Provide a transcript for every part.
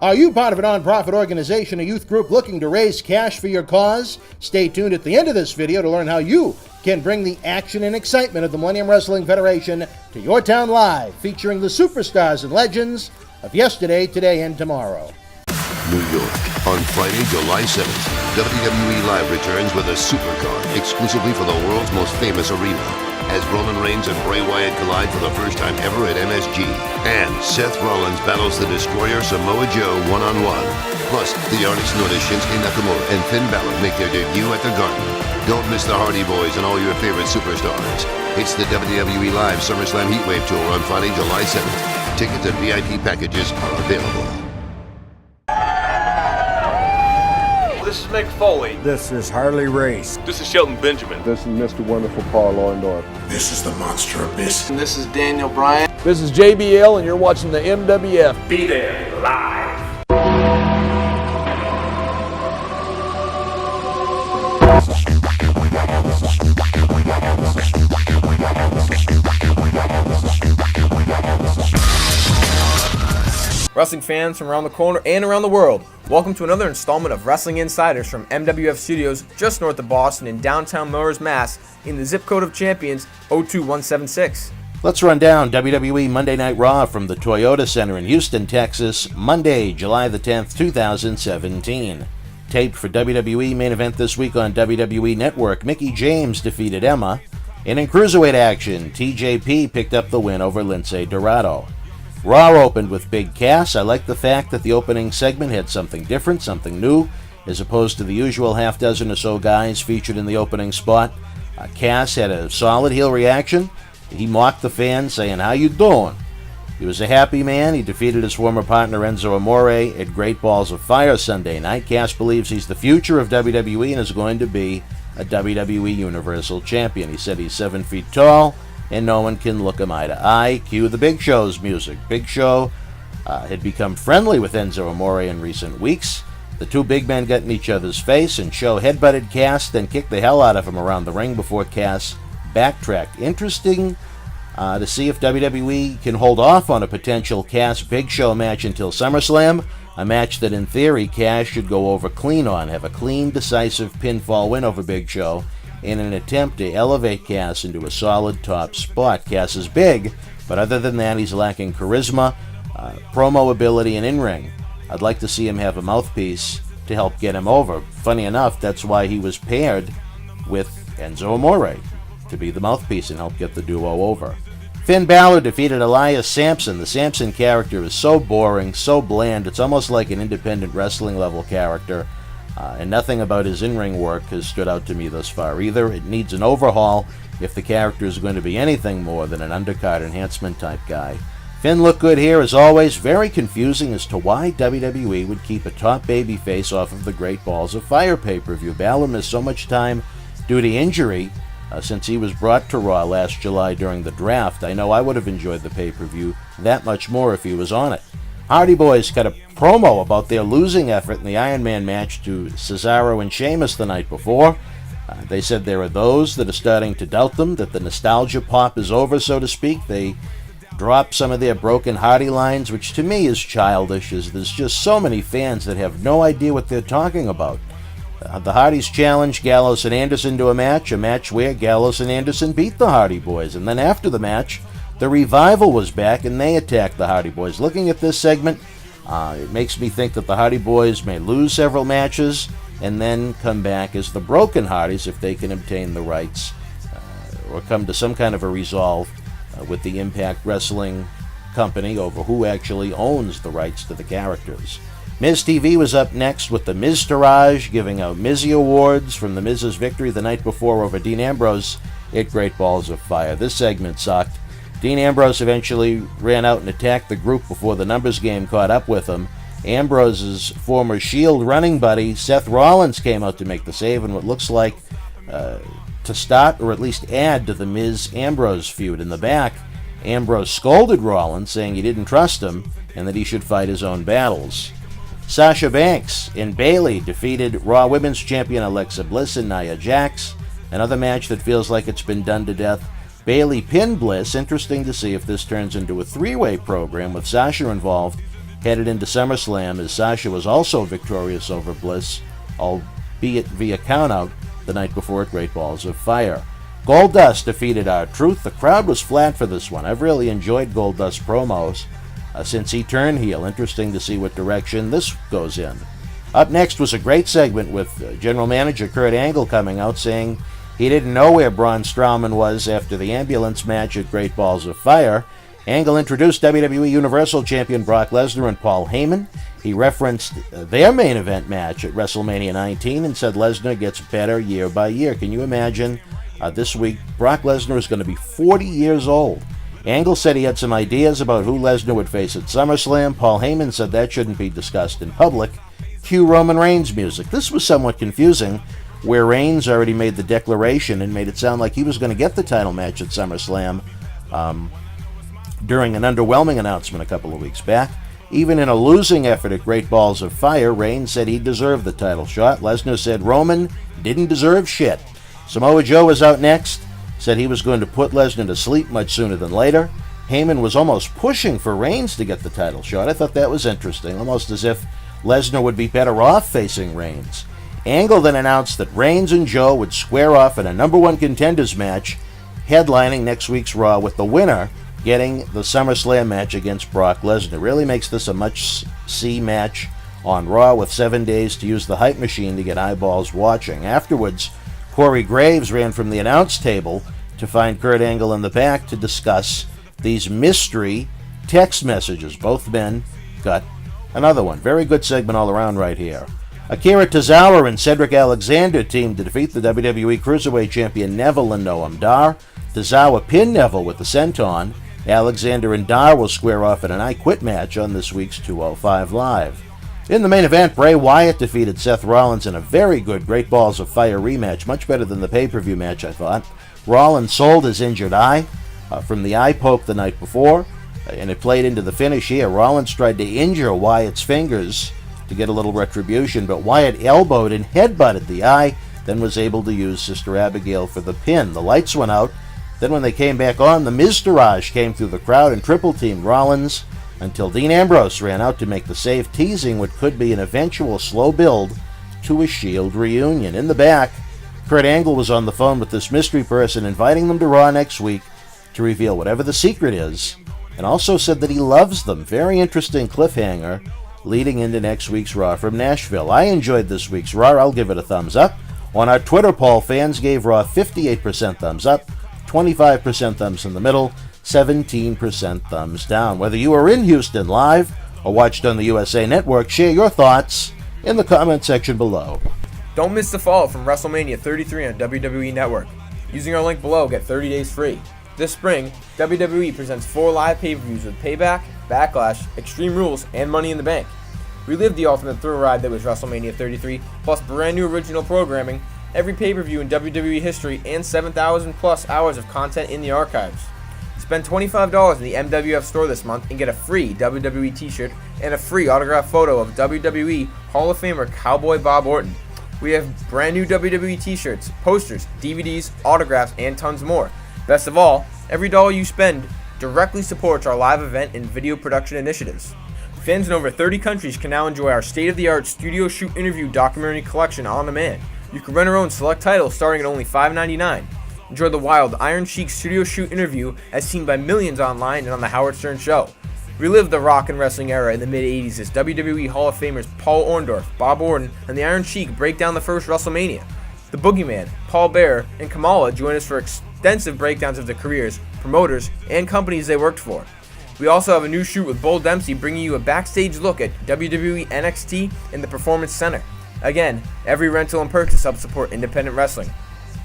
Are you part of a nonprofit organization, a youth group looking to raise cash for your cause? Stay tuned at the end of this video to learn how you can bring the action and excitement of the Millennium Wrestling Federation to your town live, featuring the superstars and legends of yesterday, today, and tomorrow. New York, on Friday, July 7th, WWE Live returns with a supercard exclusively for the world's most famous arena, as Roman Reigns and Bray Wyatt collide for the first time ever at MSG. And Seth Rollins battles the Destroyer Samoa Joe one-on-one. Plus, the artists known as Shinsuke Nakamura and Finn Balor make their debut at the Garden. Don't miss the Hardy Boys and all your favorite superstars. It's the WWE Live SummerSlam Heatwave Tour on Friday, July 7th. Tickets and VIP packages are available. This is Mick Foley. This is Harley Race. This is Shelton Benjamin. This is Mr. Wonderful Paul Orndorff. This is the Monster Abyss. And this is Daniel Bryan. This is JBL, and you're watching the MWF. Be there live. Wrestling fans from around the corner and around the world, welcome to another installment of Wrestling Insiders from MWF Studios just north of Boston in downtown Melrose, Mass. in the zip code of champions 02176. Let's run down WWE Monday Night Raw from the Toyota Center in Houston, Texas, Monday, July the 10th, 2017. Taped for WWE main event this week on WWE Network, Mickie James defeated Emma. And in Cruiserweight action, TJP picked up the win over Lince Dorado. Raw opened with Big Cass. I like the fact that the opening segment had something different, something new, as opposed to the usual half dozen or so guys featured in the opening spot. Cass had a solid heel reaction. He mocked the fans, saying, "How you doing?" He was a happy man. He defeated his former partner Enzo Amore at Great Balls of Fire Sunday night. Cass believes he's the future of WWE and is going to be a WWE Universal Champion. He said he's 7 feet tall and no one can look him eye to eye. Cue the Big Show's music. Big Show had become friendly with Enzo Amore in recent weeks. The two big men got in each other's face, and Show headbutted Cass, then kicked the hell out of him around the ring before Cass backtracked. Interesting to see if WWE can hold off on a potential Cass-Big Show match until SummerSlam, a match that in theory Cass should go over clean on, have a clean, decisive pinfall win over Big Show in an attempt to elevate Cass into a solid top spot. Cass is big, but other than that he's lacking charisma, promo ability, and in-ring. I'd like to see him have a mouthpiece to help get him over. Funny enough, that's why he was paired with Enzo Amore, to be the mouthpiece and help get the duo over. Finn Balor defeated Elias Sampson. The Sampson character is so boring, so bland, it's almost like an independent wrestling level character, and nothing about his in-ring work has stood out to me thus far either. It needs an overhaul if the character is going to be anything more than an undercard enhancement type guy. Finn looked good here as always. Very confusing as to why WWE would keep a top babyface off of the Great Balls of Fire pay-per-view. Balor missed so much time due to injury since he was brought to Raw last July during the draft. I know I would have enjoyed the pay-per-view that much more if he was on it. Hardy Boys cut a promo about their losing effort in the Iron Man match to Cesaro and Sheamus the night before. They said there are those that are starting to doubt them, that the nostalgia pop is over, so to speak. They dropped some of their broken Hardy lines, which to me is childish, as there's just so many fans that have no idea what they're talking about. The Hardys challenged Gallows and Anderson to a match where Gallows and Anderson beat the Hardy Boys, and then after the match, the Revival was back and they attacked the Hardy Boys. Looking at this segment, it makes me think that the Hardy Boys may lose several matches and then come back as the Broken Hardys if they can obtain the rights or come to some kind of a resolve with the Impact Wrestling company over who actually owns the rights to the characters. Miz TV was up next with the Miztourage, giving out Mizzy Awards from the Miz's victory the night before over Dean Ambrose at Great Balls of Fire. This segment sucked. Dean Ambrose eventually ran out and attacked the group before the numbers game caught up with him. Ambrose's former Shield running buddy, Seth Rollins, came out to make the save in what looks like to start or at least add to the Miz-Ambrose feud. In the back, Ambrose scolded Rollins, saying he didn't trust him and that he should fight his own battles. Sasha Banks and Bayley defeated Raw Women's Champion Alexa Bliss and Nia Jax. Another match that feels like it's been done to death. Bayley pinned Bliss. Interesting to see if this turns into a three-way program with Sasha involved headed into SummerSlam, as Sasha was also victorious over Bliss, albeit via countout the night before at Great Balls of Fire. Goldust defeated R-Truth. The crowd was flat for this one. I've really enjoyed Goldust's promos since he turned heel. Interesting to see what direction this goes in. Up next was a great segment with General Manager Kurt Angle coming out saying he didn't know where Braun Strowman was after the ambulance match at Great Balls of Fire. Angle introduced WWE Universal Champion Brock Lesnar and Paul Heyman. He referenced their main event match at WrestleMania 19 and said Lesnar gets better year by year. Can you imagine? This week, Brock Lesnar is going to be 40 years old. Angle said he had some ideas about who Lesnar would face at SummerSlam. Paul Heyman said that shouldn't be discussed in public. Cue Roman Reigns music. This was somewhat confusing, where Reigns already made the declaration and made it sound like he was going to get the title match at SummerSlam during an underwhelming announcement a couple of weeks back. Even in a losing effort at Great Balls of Fire, Reigns said he deserved the title shot. Lesnar said Roman didn't deserve shit. Samoa Joe was out next, said he was going to put Lesnar to sleep much sooner than later. Heyman was almost pushing for Reigns to get the title shot. I thought that was interesting, almost as if Lesnar would be better off facing Reigns. Angle then announced that Reigns and Joe would square off in a number one contenders match, headlining next week's Raw, with the winner getting the SummerSlam match against Brock Lesnar. Really makes this a must-see match on Raw, with 7 days to use the hype machine to get eyeballs watching. Afterwards, Corey Graves ran from the announce table to find Kurt Angle in the back to discuss these mystery text messages. Both men got another one. Very good segment all around right here. Akira Tozawa and Cedric Alexander teamed to defeat the WWE Cruiserweight Champion Neville and Noam Dar. Tozawa pinned Neville with the senton. Alexander and Dar will square off in an I Quit match on this week's 205 Live. In the main event, Bray Wyatt defeated Seth Rollins in a very good Great Balls of Fire rematch, much better than the pay-per-view match, I thought. Rollins sold his injured eye from the eye poke the night before, and it played into the finish here. Rollins tried to injure Wyatt's fingers to get a little retribution, but Wyatt elbowed and headbutted the eye, then was able to use Sister Abigail for the pin. The lights went out. Then when they came back on, the Miztourage came through the crowd and triple-teamed Rollins until Dean Ambrose ran out to make the save, teasing what could be an eventual slow build to a Shield reunion. In the back, Kurt Angle was on the phone with this mystery person, inviting them to Raw next week to reveal whatever the secret is, and also said that he loves them. Very interesting cliffhanger leading into next week's Raw from Nashville. I enjoyed this week's Raw. I'll give it a thumbs up. On our Twitter poll, fans gave Raw 58% thumbs up, 25% thumbs in the middle, 17% thumbs down. Whether you were in Houston live or watched on the USA Network, share your thoughts in the comment section below. Don't miss the fall from WrestleMania 33 on WWE Network. Using our link below, get 30 days free. This spring, WWE presents 4 live pay-per-views with Payback, Backlash, Extreme Rules, and Money in the Bank. Relive the ultimate thrill ride that was WrestleMania 33, plus brand new original programming, every pay-per-view in WWE history, and 7,000 plus hours of content in the archives. Spend $25 in the MWF store this month and get a free WWE t-shirt and a free autographed photo of WWE Hall of Famer Cowboy Bob Orton. We have brand new WWE t-shirts, posters, DVDs, autographs, and tons more. Best of all, every dollar you spend directly supports our live event and video production initiatives. Fans in over 30 countries can now enjoy our state-of-the-art studio shoot interview documentary collection on demand. You can rent our own select titles starting at only $5.99. Enjoy the wild Iron Sheik studio shoot interview as seen by millions online and on The Howard Stern Show. Relive the rock and wrestling era in the mid-'80s as WWE Hall of Famers Paul Orndorff, Bob Orton, and the Iron Sheik break down the first WrestleMania. The Boogeyman, Paul Bearer, and Kamala join us for extensive breakdowns of their careers, promoters, and companies they worked for. We also have a new shoot with Bull Dempsey bringing you a backstage look at WWE NXT in the Performance Center. Again, every rental and purchase helps support independent wrestling.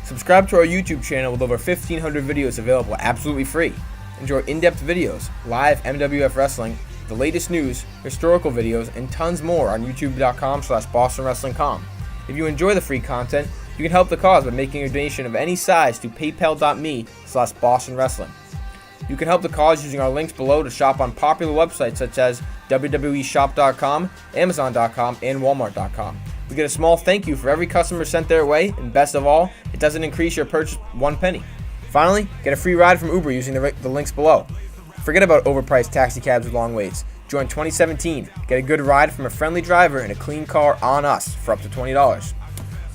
Subscribe to our YouTube channel with over 1,500 videos available absolutely free. Enjoy in-depth videos, live MWF wrestling, the latest news, historical videos, and tons more on youtube.com/BostonWrestlingCom. If you enjoy the free content, you can help the cause by making a donation of any size to paypal.me/BostonWrestling. You can help the cause using our links below to shop on popular websites such as WWEshop.com, Amazon.com, and Walmart.com. We get a small thank you for every customer sent their way, and best of all, it doesn't increase your purchase 1 penny. Finally, get a free ride from Uber using the links below. Forget about overpriced taxi cabs with long waits. Join 2017. Get a good ride from a friendly driver and a clean car on us for up to $20.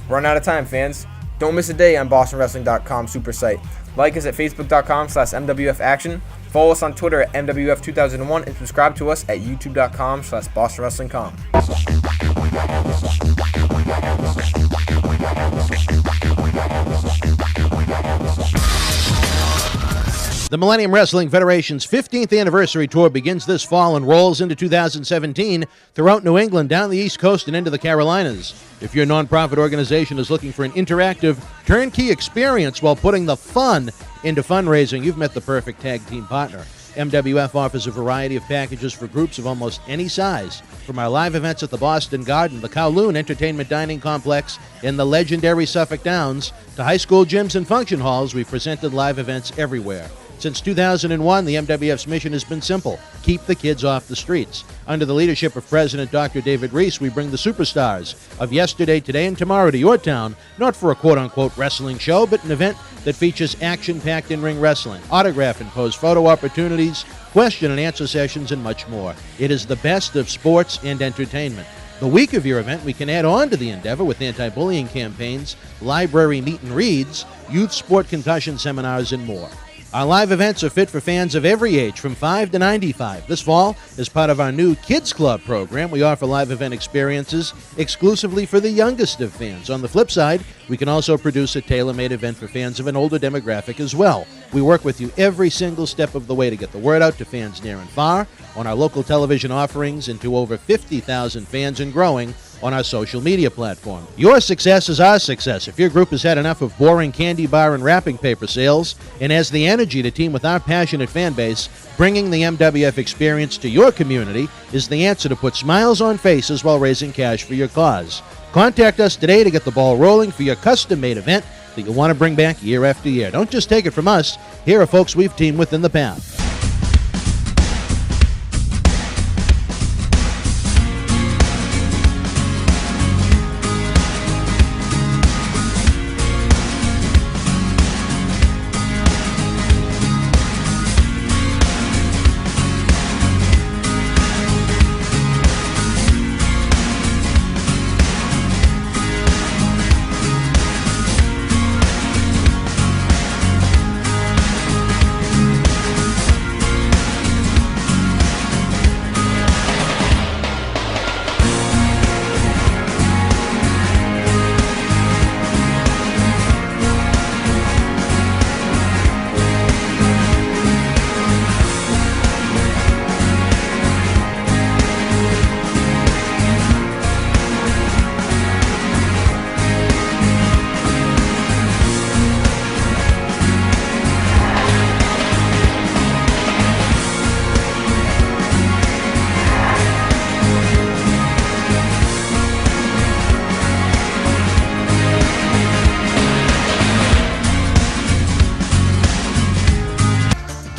Run out of time, fans. Don't miss a day on BostonWrestling.com super site. Like us at Facebook.com/MWF Action. Follow us on Twitter at MWF2001 and subscribe to us at YouTube.com/BostonWrestlingCom. The Millennium Wrestling Federation's 15th anniversary tour begins this fall and rolls into 2017 throughout New England, down the East Coast, and into the Carolinas. If your nonprofit organization is looking for an interactive, turnkey experience while putting the fun into fundraising, you've met the perfect tag team partner. MWF offers a variety of packages for groups of almost any size, from our live events at the Boston Garden, the Kowloon Entertainment Dining Complex, and the legendary Suffolk Downs, to high school gyms and function halls. We've presented live events everywhere. Since 2001, the MWF's mission has been simple: keep the kids off the streets. Under the leadership of President Dr. David Reese, we bring the superstars of yesterday, today, and tomorrow to your town, not for a quote-unquote wrestling show, but an event that features action-packed in-ring wrestling, autograph and pose photo opportunities, question and answer sessions, and much more. It is the best of sports and entertainment. The week of your event, we can add on to the endeavor with anti-bullying campaigns, library meet and reads, youth sport concussion seminars, and more. Our live events are fit for fans of every age, from 5 to 95. This fall, as part of our new Kids Club program, we offer live event experiences exclusively for the youngest of fans. On the flip side, we can also produce a tailor-made event for fans of an older demographic as well. We work with you every single step of the way to get the word out to fans near and far, on our local television offerings, and to over 50,000 fans and growing on our social media platform. Your success is our success. If your group has had enough of boring candy bar and wrapping paper sales and has the energy to team with our passionate fan base, bringing the MWF experience to your community is the answer to put smiles on faces while raising cash for your cause. Contact us today to get the ball rolling for your custom-made event that you want to bring back year after year. Don't just take it from us. Here are folks we've teamed with in the past.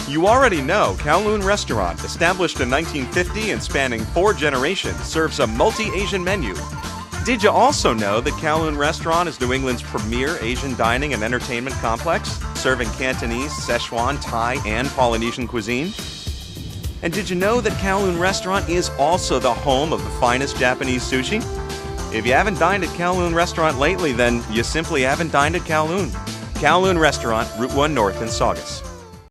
You already know Kowloon Restaurant, established in 1950 and spanning 4 generations, serves a multi-Asian menu. Did you also know that Kowloon Restaurant is New England's premier Asian dining and entertainment complex, serving Cantonese, Szechuan, Thai, and Polynesian cuisine? And did you know that Kowloon Restaurant is also the home of the finest Japanese sushi? If you haven't dined at Kowloon Restaurant lately, then you simply haven't dined at Kowloon. Kowloon Restaurant, Route 1 North in Saugus.